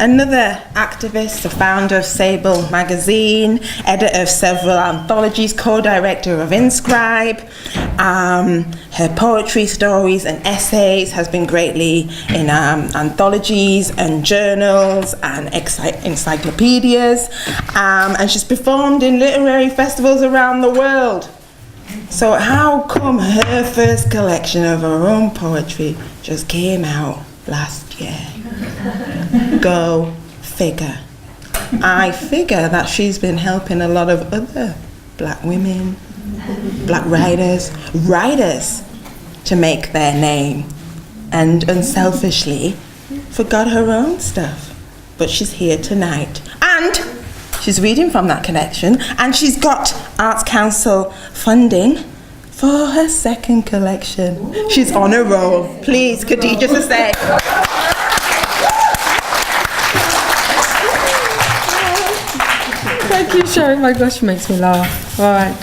Another activist, the founder of Sable magazine, editor of several anthologies, co-director of Inscribe. Her poetry, stories and essays has been greatly in anthologies and journals and encyclopedias. And she's performed in literary festivals around the world. So how come her first collection of her own poetry just came out last year? Go figure. I figure that she's been helping a lot of other black women, black writers to make their name, and unselfishly forgot her own stuff. But she's here tonight, and she's reading from that collection, and she's got Arts Council funding for her second collection. She's on a roll. Please, Kadija Sesay. Thank you, Sharon. My gosh, makes me laugh. All right.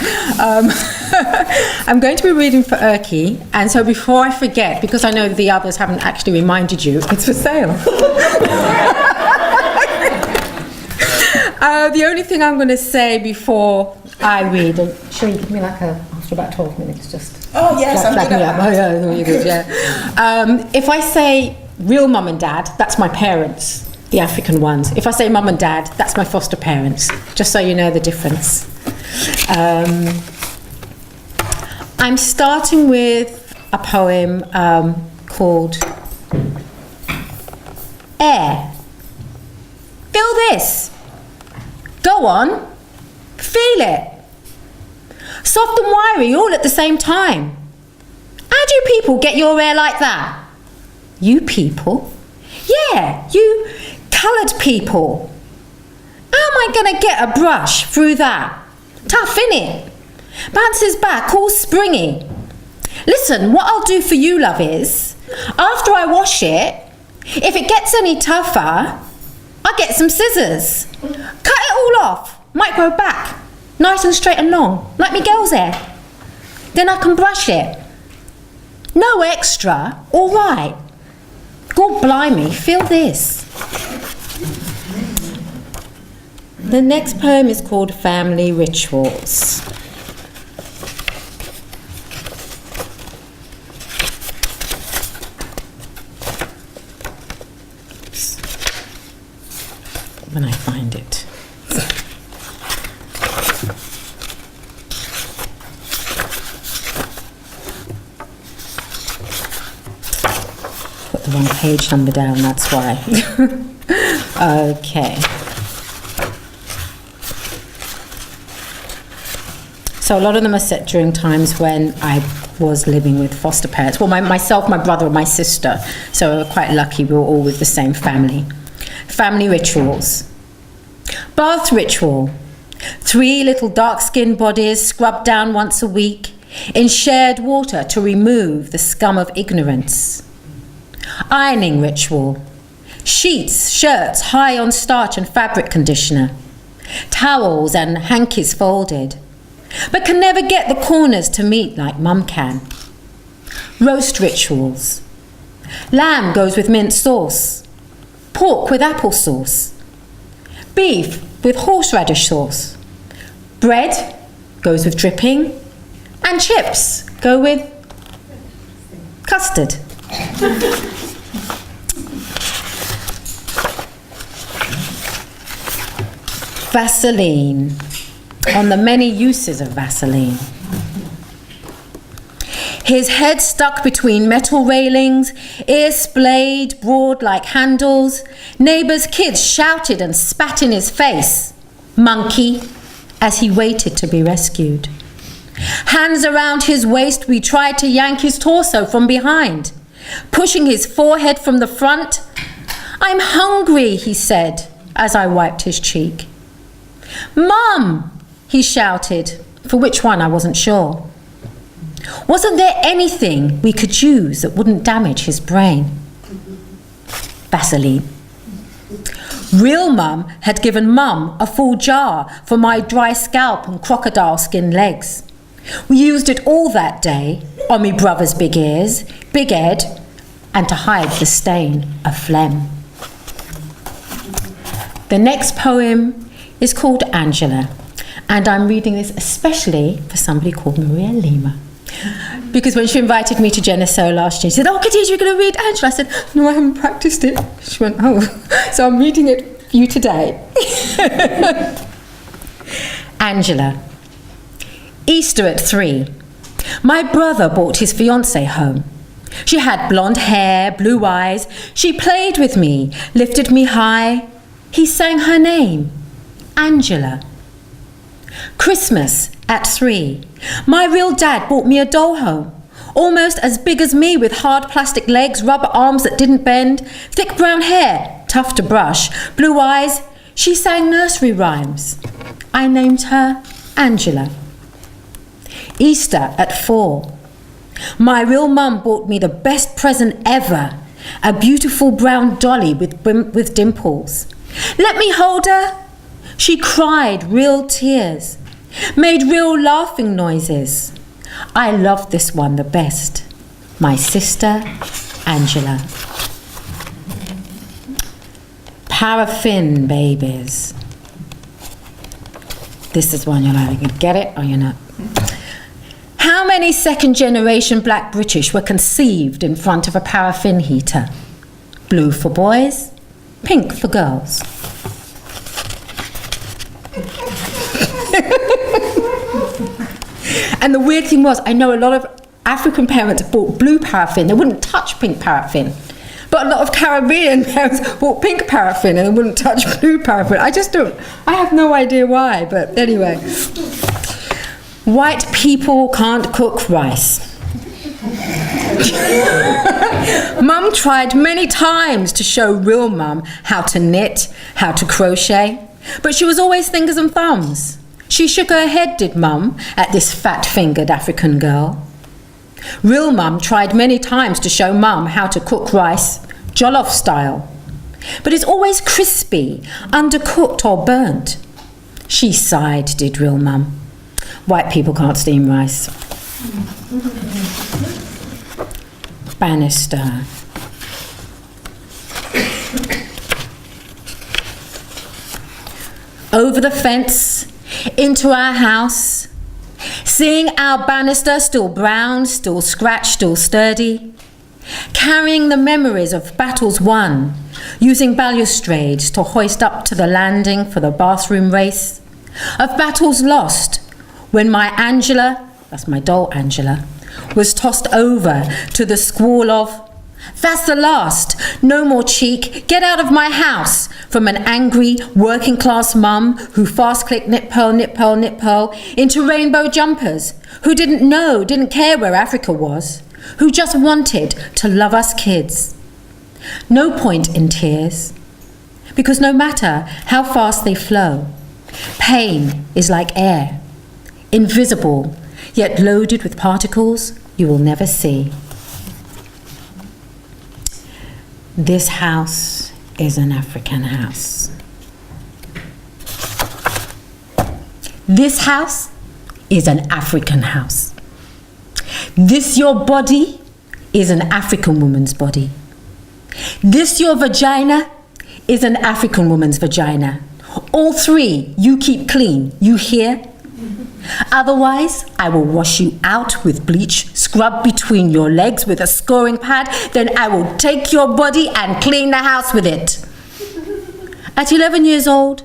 I'm going to be reading for Irki, and so before I forget, because I know the others haven't actually reminded you, it's for sale. The only thing I'm going to say before I read, and sure, you give me like after about 12 minutes, just. Oh yes, I'm good at that. Oh yeah, you're good. Yeah. If I say real mum and dad, that's my parents, the African ones. If I say mum and dad, that's my foster parents. Just so you know the difference. I'm starting with a poem called Air. Feel this. Go on. Feel it. Soft and wiry all at the same time. How do you people get your air like that? You people? Yeah, you coloured people. How am I going to get a brush through that? Tough, innit? Bounces back, all springy. Listen, what I'll do for you, love, is, after I wash it, if it gets any tougher, I'll get some scissors. Cut it all off. Might grow back. Nice and straight and long, like me girl's hair. Then I can brush it. No extra, all right. God blimey, feel this. The next poem is called Family Rituals. Oops. When I find it. Put the wrong page number down, that's why. Okay. So a lot of them are set during times when I was living with foster parents. Well, myself, my brother, and my sister. So we were quite lucky, we were all with the same family. Family rituals. Bath ritual. 3 little dark-skinned bodies scrubbed down once a week in shared water to remove the scum of ignorance. Ironing ritual. Sheets, shirts high on starch and fabric conditioner. Towels and hankies folded, but can never get the corners to meet like mum can. Roast rituals. Lamb goes with mint sauce. Pork with applesauce. Beef with horseradish sauce. Bread goes with dripping. And chips go with custard. Vaseline. On the many uses of Vaseline. His head stuck between metal railings, ears splayed, broad like handles. Neighbours' kids shouted and spat in his face. Monkey, as he waited to be rescued. Hands around his waist, we tried to yank his torso from behind, pushing his forehead from the front. I'm hungry, he said, as I wiped his cheek. Mum, he shouted, for which one I wasn't sure. Wasn't there anything we could use that wouldn't damage his brain? Vaseline. Real Mum had given Mum a full jar for my dry scalp and crocodile skin legs. We used it all that day on me brother's big ears, big head, and to hide the stain of phlegm. The next poem is called Angela, and I'm reading this especially for somebody called Maria Lima. Because when she invited me to Geneso last year, she said, "Oh, Kadija, you're going to read Angela." I said, "No, I haven't practiced it." She went, "Oh, so I'm reading it for you today." Angela. Easter at 3. My brother brought his fiancée home. She had blonde hair, blue eyes. She played with me, lifted me high. He sang her name, Angela. Christmas at 3. My real dad brought me a doll home, almost as big as me, with hard plastic legs, rubber arms that didn't bend, thick brown hair, tough to brush, blue eyes. She sang nursery rhymes. I named her Angela. Easter at 4. My real mum bought me the best present ever, a beautiful brown dolly with dimples. Let me hold her. She cried real tears, made real laughing noises. I loved this one the best, my sister Angela. Paraffin babies. This is one you're either going to get it or you're not. How many second-generation black British were conceived in front of a paraffin heater? Blue for boys, pink for girls. And the weird thing was, I know a lot of African parents bought blue paraffin. They wouldn't touch pink paraffin. But a lot of Caribbean parents bought pink paraffin and they wouldn't touch blue paraffin. I have no idea why, but anyway. White people can't cook rice. Mum tried many times to show real mum how to knit, how to crochet, but she was always fingers and thumbs. She shook her head, did mum, at this fat-fingered African girl. Real mum tried many times to show mum how to cook rice, jollof style, but it's always crispy, undercooked or burnt. She sighed, did real mum. White people can't steam rice. Banister. Over the fence, into our house, seeing our banister still brown, still scratched, still sturdy, carrying the memories of battles won, using balustrades to hoist up to the landing for the bathroom race, of battles lost, when my Angela, that's my doll Angela, was tossed over to the squall of, "That's the last, no more cheek, get out of my house," from an angry working class mum who fast clicked knit pearl, knit pearl, knit pearl into rainbow jumpers, who didn't know, didn't care where Africa was, who just wanted to love us kids. No point in tears, because no matter how fast they flow, pain is like air, invisible, yet loaded with particles you will never see. This house is an African house. This house is an African house. This your body is an African woman's body. This your vagina is an African woman's vagina. All three you keep clean, you hear? Otherwise, I will wash you out with bleach, scrub between your legs with a scoring pad, then I will take your body and clean the house with it. At 11 years old,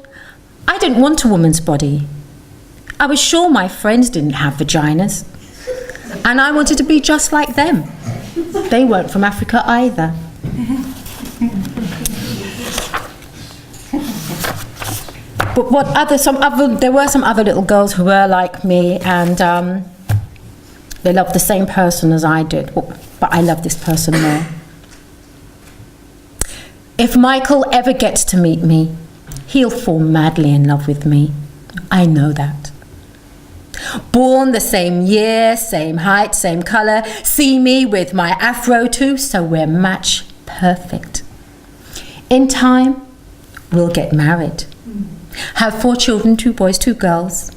I didn't want a woman's body. I was sure my friends didn't have vaginas, and I wanted to be just like them. They weren't from Africa either. But there were some other little girls who were like me, and they loved the same person as I did, but I love this person more. If Michael ever gets to meet me, he'll fall madly in love with me. I know that. Born the same year, same height, same colour, see me with my afro too, so we're match perfect. In time, we'll get married. Have 4 children, 2 boys, 2 girls.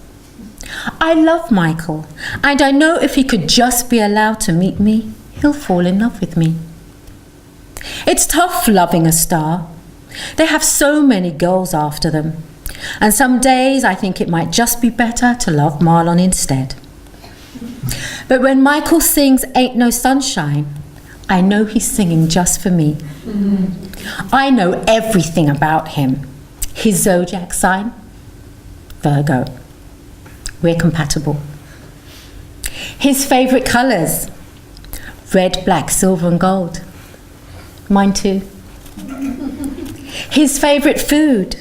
I love Michael, and I know if he could just be allowed to meet me, he'll fall in love with me. It's tough loving a star, They have so many girls after them. And some days I think it might just be better to love Marlon instead. But when Michael sings Ain't No Sunshine, I know he's singing just for me. I know everything about him. His zodiac sign, Virgo. We're compatible. His favourite colours, red, black, silver and gold. Mine too. His favourite food,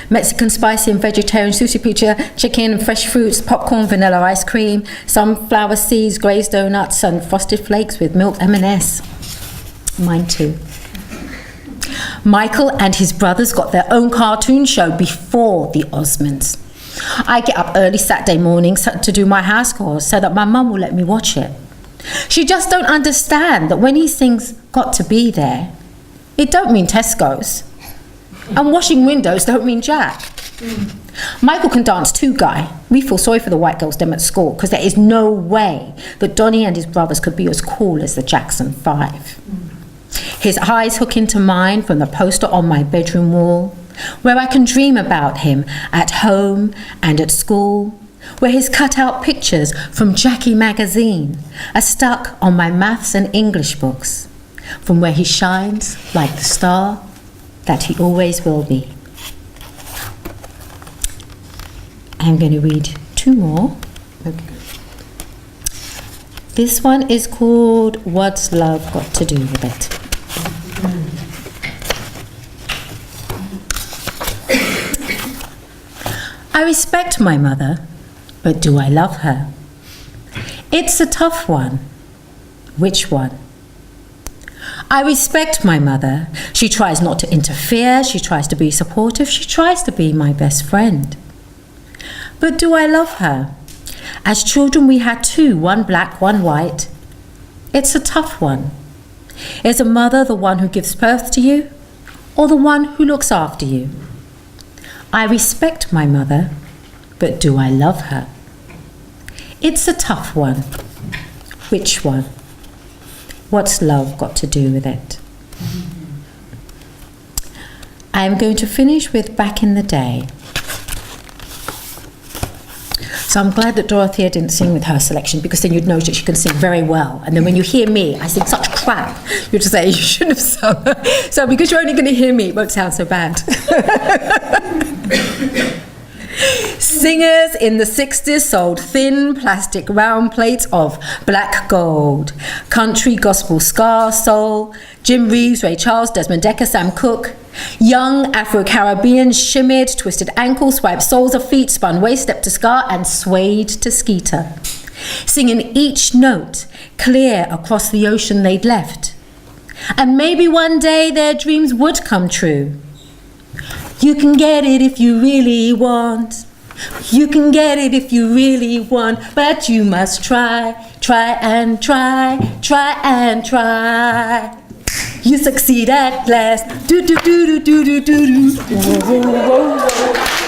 Mexican spicy and vegetarian sushi pizza, chicken and fresh fruits, popcorn, vanilla ice cream, sunflower seeds, glazed donuts and frosted flakes with milk M&S. Mine too. Michael and his brothers got their own cartoon show before the Osmonds. I get up early Saturday mornings to do my house chores so that my mum will let me watch it. She just don't understand that when he sings Got to Be There, it don't mean Tesco's. And washing windows don't mean Jack. Michael can dance too, Guy. We feel sorry for the white girls them at school because there is no way that Donnie and his brothers could be as cool as the Jackson 5. His eyes hook into mine from the poster on my bedroom wall, where I can dream about him at home and at school, where his cut-out pictures from Jackie magazine are stuck on my maths and English books, from where he shines like the star that he always will be. I'm going to read 2 more. Okay. This one is called What's Love Got to Do with It? I respect my mother, but do I love her? It's a tough one. Which one? I respect my mother. She tries not to interfere, she tries to be supportive, she tries to be my best friend. But do I love her? As children we had 2, one black, one white. It's a tough one. Is a mother the one who gives birth to you, or the one who looks after you? I respect my mother, but do I love her? It's a tough one. Which one? What's love got to do with it? I'm going to finish with Back in the Day. So I'm glad that Dorothea didn't sing with her selection, because then you'd know that she can sing very well. And then when you hear me, I sing such crap, you'd say, you shouldn't have sung. So because you're only going to hear me, it won't sound so bad. Singers in the 60s sold thin plastic round plates of black gold. Country, gospel, ska, soul, Jim Reeves, Ray Charles, Desmond Dekker, Sam Cooke. Young Afro-Caribbeans shimmied, twisted ankles, swiped soles of feet, spun waist, stepped to ska and swayed to skeeter. Singing each note clear across the ocean they'd left. And maybe one day their dreams would come true. You can get it if you really want. You can get it if you really want, but you must try, try and try, try and try. You succeed at last. Do do do do do do do do. Whoa, whoa, whoa, whoa.